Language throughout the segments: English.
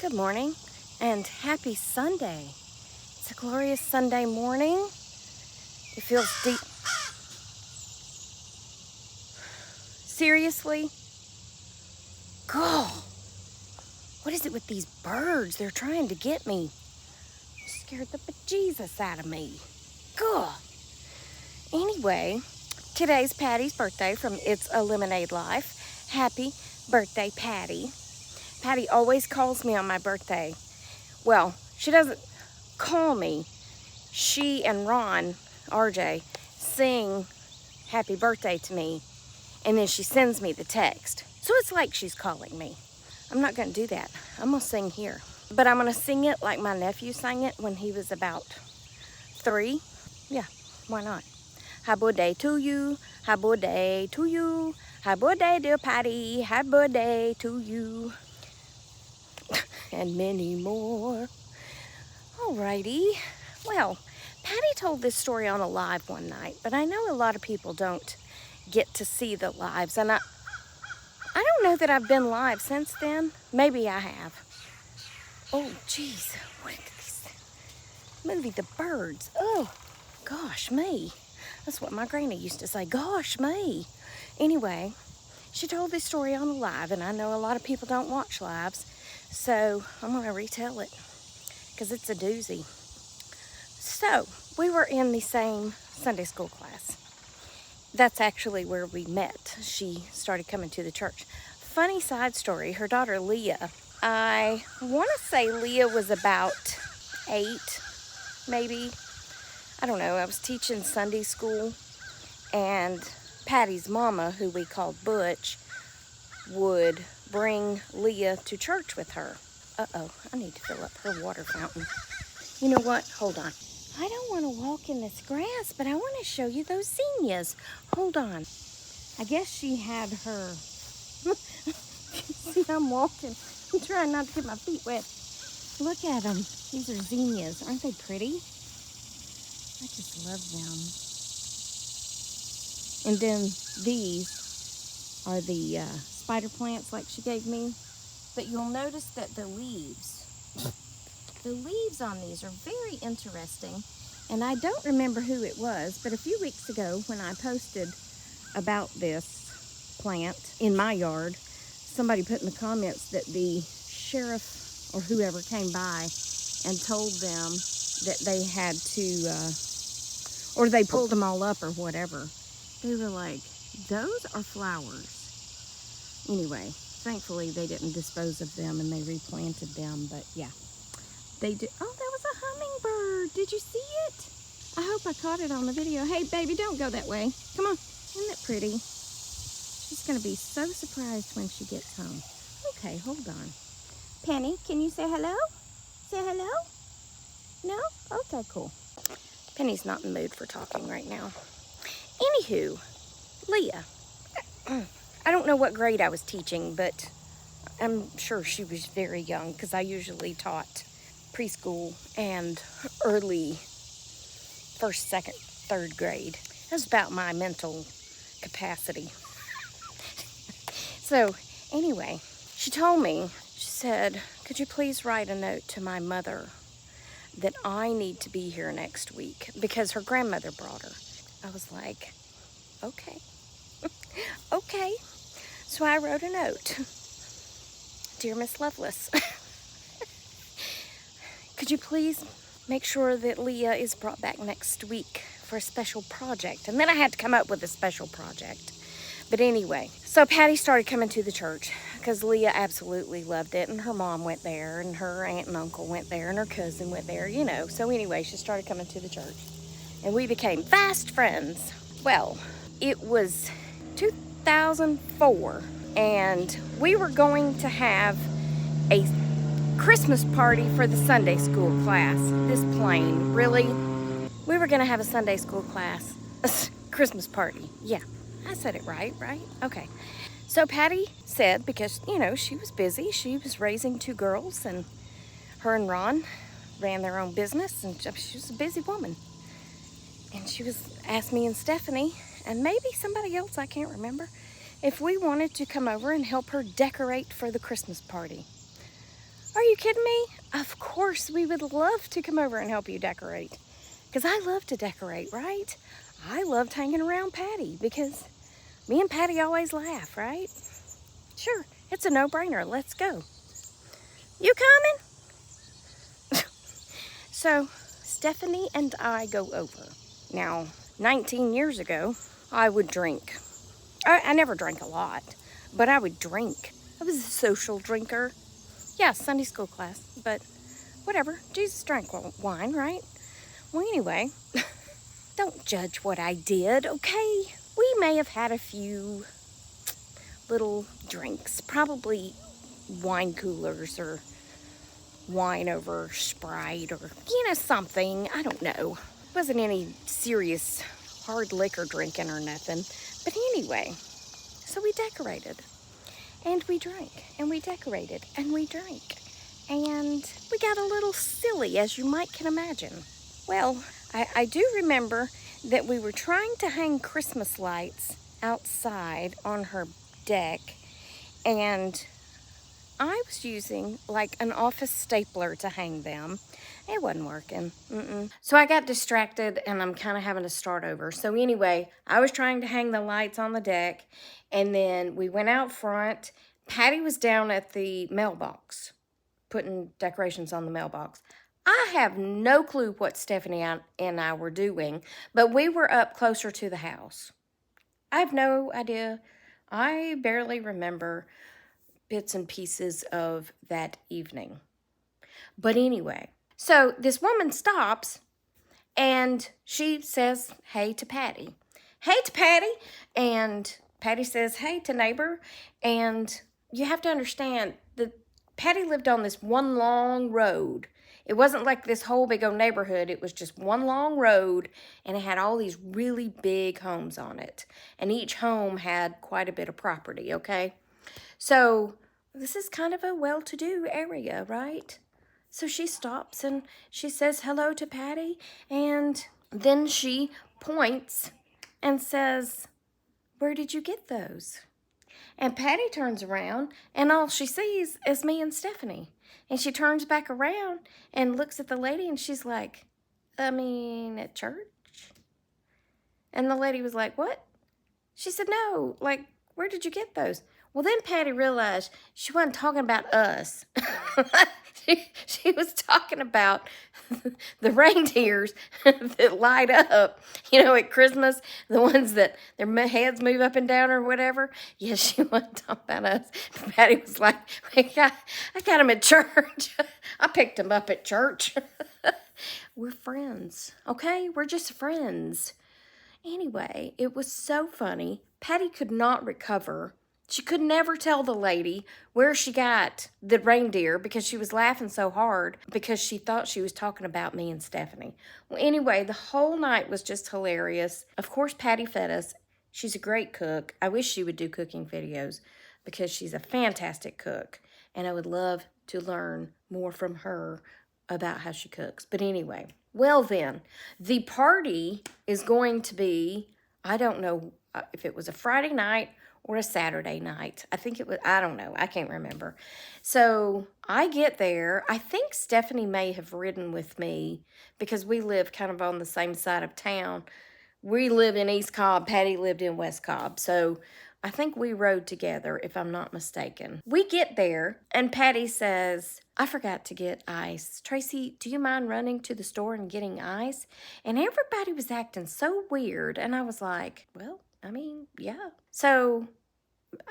Good morning and happy Sunday. It's a glorious Sunday morning. It feels deep. Seriously? God, what is it with these birds? They're trying to get me. Scared the bejesus out of me. God. Anyway, today's Patty's birthday from It's a Lemonade Life. Happy birthday, Patti. Patti always calls me on my birthday. Well, she doesn't call me. She and Ron, RJ, sing happy birthday to me, and then she sends me the text. So it's like she's calling me. I'm not going to do that. I'm going to sing here. But I'm going to sing it like my nephew sang it when he was about 3. Yeah, why not? Happy birthday to you. Happy birthday to you. Happy birthday, dear Patti. Happy birthday to you. And many more. Alrighty. Well, Patti told this story on a live one night, but I know a lot of people don't get to see the lives, and I don't know that I've been live since then. Maybe I have. Oh, geez. What are these? Movie the birds. Oh, gosh me. That's what my granny used to say. Gosh me. Anyway, she told this story on a live, and I know a lot of people don't watch lives, so I'm going to retell it because it's a doozy. So, we were in the same Sunday school class. That's actually where we met. She started coming to the church. Funny side story, her daughter Leah, I want to say Leah was about 8, maybe. I don't know, I was teaching Sunday school, and Patty's mama, who we called Butch, would bring Leah to church with her. Uh-oh, I need to fill up her water fountain. You know what? Hold on. I don't want to walk in this grass, but I want to show you those zinnias. Hold on. I guess she had her... See, I'm walking. I'm trying not to get my feet wet. Look at them. These are zinnias. Aren't they pretty? I just love them. And then these are the spider plants like she gave me. But you'll notice that the leaves on these are very interesting. And I don't remember who it was, but a few weeks ago when I posted about this plant in my yard, somebody put in the comments that the sheriff or whoever came by and told them that they had to, or they pulled them all up or whatever. They were like, those are flowers. Anyway, thankfully they didn't dispose of them and they replanted them, but yeah. They did. Oh, that was a hummingbird. Did you see it? I hope I caught it on the video. Hey, baby, don't go that way. Come on. Isn't it pretty? She's going to be so surprised when she gets home. Okay, hold on. Penny, can you say hello? Say hello? No? Okay, cool. Penny's not in the mood for talking right now. Anywho, Leah. I don't know what grade I was teaching, but I'm sure she was very young because I usually taught preschool and early 1st, 2nd, 3rd grade. That's about my mental capacity. So anyway, she told me, she said, could you please write a note to my mother that I need to be here next week because her grandmother brought her. I was like, okay. Okay. So I wrote a note. Dear Miss Lovelace, could you please make sure that Leah is brought back next week for a special project? And then I had to come up with a special project. But anyway, so Patti started coming to the church because Leah absolutely loved it. And her mom went there, and her aunt and uncle went there, and her cousin went there, you know. So anyway, she started coming to the church. And we became fast friends. Well, it was 2004, and we were going to have a Christmas party for the Sunday school class. This plain, really? We were gonna have a Sunday school class, Christmas party. Yeah, I said it right? Okay. So Patti said, because, you know, she was busy. She was raising 2 girls, and her and Ron ran their own business, and she was a busy woman. And she asked me and Stephanie, and maybe somebody else, I can't remember, if we wanted to come over and help her decorate for the Christmas party. Are you kidding me? Of course, we would love to come over and help you decorate. Because I love to decorate, right? I loved hanging around Patti because me and Patti always laugh, right? Sure, it's a no-brainer. Let's go. You coming? So, Stephanie and I go over. Now, 19 years ago, I would drink. I never drank a lot, but I would drink. I was a social drinker. Yeah, Sunday school class, but whatever. Jesus drank wine, right? Well, anyway, don't judge what I did, okay? We may have had a few little drinks, probably wine coolers or wine over Sprite or, something. I don't know. Wasn't any serious hard liquor drinking or nothing. But anyway, so we decorated. And we drank. And we decorated. And we drank. And we got a little silly, as you might can imagine. Well, I do remember that we were trying to hang Christmas lights outside on her deck. And I was using like an office stapler to hang them. It wasn't working. So I got distracted and I'm kind of having to start over. So anyway, I was trying to hang the lights on the deck and then we went out front. Patti was down at the mailbox, putting decorations on the mailbox. I have no clue what Stephanie and I were doing, but we were up closer to the house. I have no idea. I barely remember bits and pieces of that evening. But anyway, so this woman stops and she says, hey to Patti. Hey to Patti. And Patti says, hey to neighbor. And you have to understand that Patti lived on this one long road. It wasn't like this whole big old neighborhood. It was just one long road and it had all these really big homes on it. And each home had quite a bit of property, okay? So this is kind of a well-to-do area, right? So she stops and she says hello to Patti and then she points and says, where did you get those? And Patti turns around and all she sees is me and Stephanie. And she turns back around and looks at the lady and she's like, at church? And the lady was like, what? She said, no, like, where did you get those? Well, then Patti realized she wasn't talking about us. she was talking about the reindeers that light up, at Christmas, the ones that their heads move up and down or whatever. Yes, she wasn't talking about us. Patti was like, I got them at church. I picked them up at church. We're friends, okay? We're just friends. Anyway, it was so funny. Patti could not recover. She could never tell the lady where she got the reindeer because she was laughing so hard because she thought she was talking about me and Stephanie. Well, anyway, the whole night was just hilarious. Of course, Patti fed us. She's a great cook. I wish she would do cooking videos because she's a fantastic cook. And I would love to learn more from her about how she cooks. But anyway, well then, the party is going to be, I don't know if it was a Friday night or a Saturday night. I think it was, I don't know. I can't remember. So I get there. I think Stephanie may have ridden with me because we live kind of on the same side of town. We live in East Cobb. Patti lived in West Cobb. So I think we rode together, if I'm not mistaken. We get there, and Patti says, I forgot to get ice. Tracy, do you mind running to the store and getting ice? And everybody was acting so weird, and I was like, well, yeah. So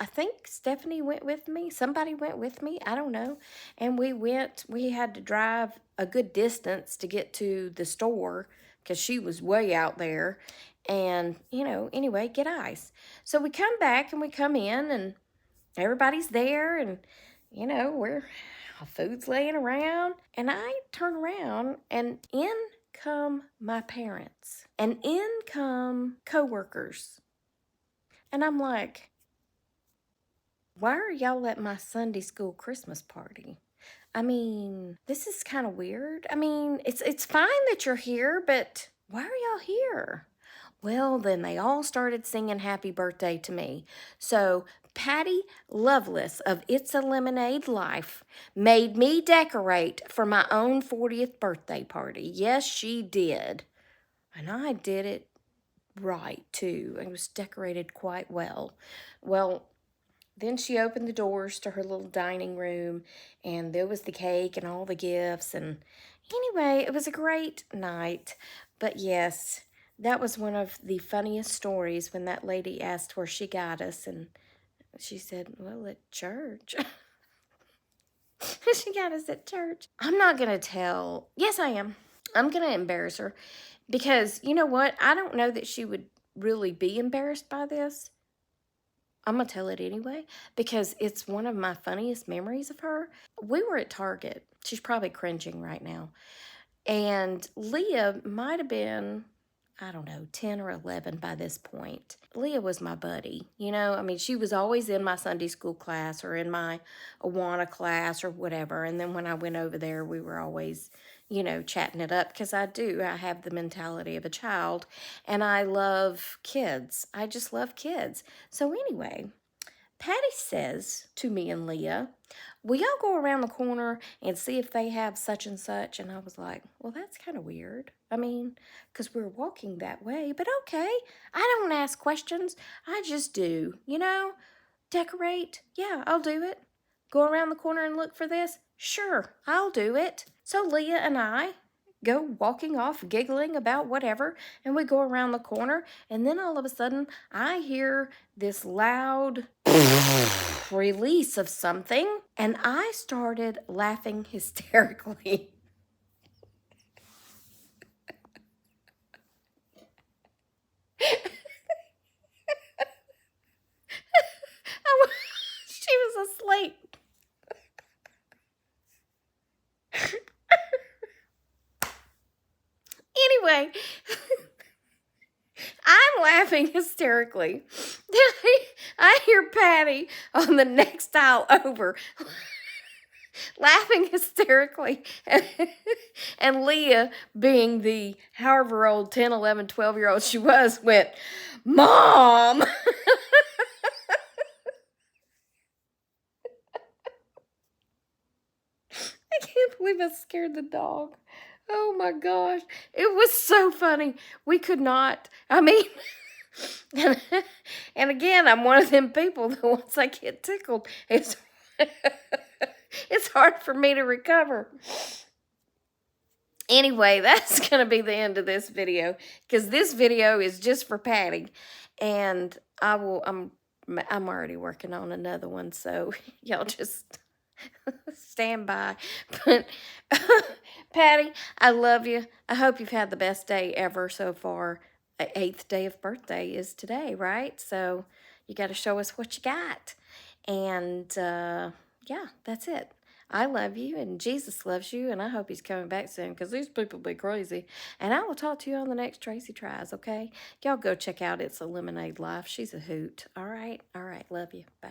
I think Stephanie went with me. Somebody went with me. I don't know. And we had to drive a good distance to get to the store because she was way out there. And, anyway, get ice. So we come back and we come in and everybody's there and, food's laying around. And I turn around and in come my parents and in come coworkers. And I'm like, why are y'all at my Sunday school Christmas party? This is kind of weird. It's fine that you're here, but why are y'all here? Well, then they all started singing happy birthday to me. So Patti Lovelace of It's a Lemonade Life made me decorate for my own 40th birthday party. Yes, she did. And I did it right, too. It was decorated quite well. Well, then she opened the doors to her little dining room, and there was the cake and all the gifts. And anyway, it was a great night. But yes, that was one of the funniest stories when that lady asked where she got us, and she said, well, at church. She got us at church. I'm not going to tell. Yes, I am. I'm going to embarrass her because you know what? I don't know that she would really be embarrassed by this. I'm going to tell it anyway because it's one of my funniest memories of her. We were at Target. She's probably cringing right now. And Leah might have been, I don't know, 10 or 11 by this point. Leah was my buddy, you know. I mean, she was always in my Sunday school class or in my Awana class or whatever. And then when I went over there, we were always, you know, chatting it up because I have the mentality of a child and I love kids. I just love kids. So anyway, Patti says to me and Leah, will y'all go around the corner and see if they have such and such? And I was like, well, that's kind of weird. I mean, because we're walking that way, but okay. I don't ask questions. I just do, you know, decorate. Yeah, I'll do it. Go around the corner and look for this? Sure, I'll do it. So Leah and I go walking off, giggling about whatever, and we go around the corner, and then all of a sudden, I hear this loud release of something, and I started laughing hysterically. She was asleep. Anyway, I'm laughing hysterically. I hear Patti on the next aisle over laughing hysterically. And Leah, being the however old 10, 11, 12-year-old she was, went, Mom! I can't believe I scared the dog. Oh my gosh. It was so funny. We could not. I mean, and again, I'm one of them people that once I get tickled, it's hard for me to recover. Anyway, that's going to be the end of this video because this video is just for Patti, and I'm already working on another one, so y'all just stand by. But Patti, I love you. I hope you've had the best day ever so far. 8th day of birthday is today, right? So you got to show us what you got. And yeah, that's it. I love you, and Jesus loves you, and I hope he's coming back soon because these people be crazy. And I will talk to you on the next Tracy Tries, okay? Y'all go check out It's a Lemonade Life. She's a hoot. All right? All right. Love you. Bye.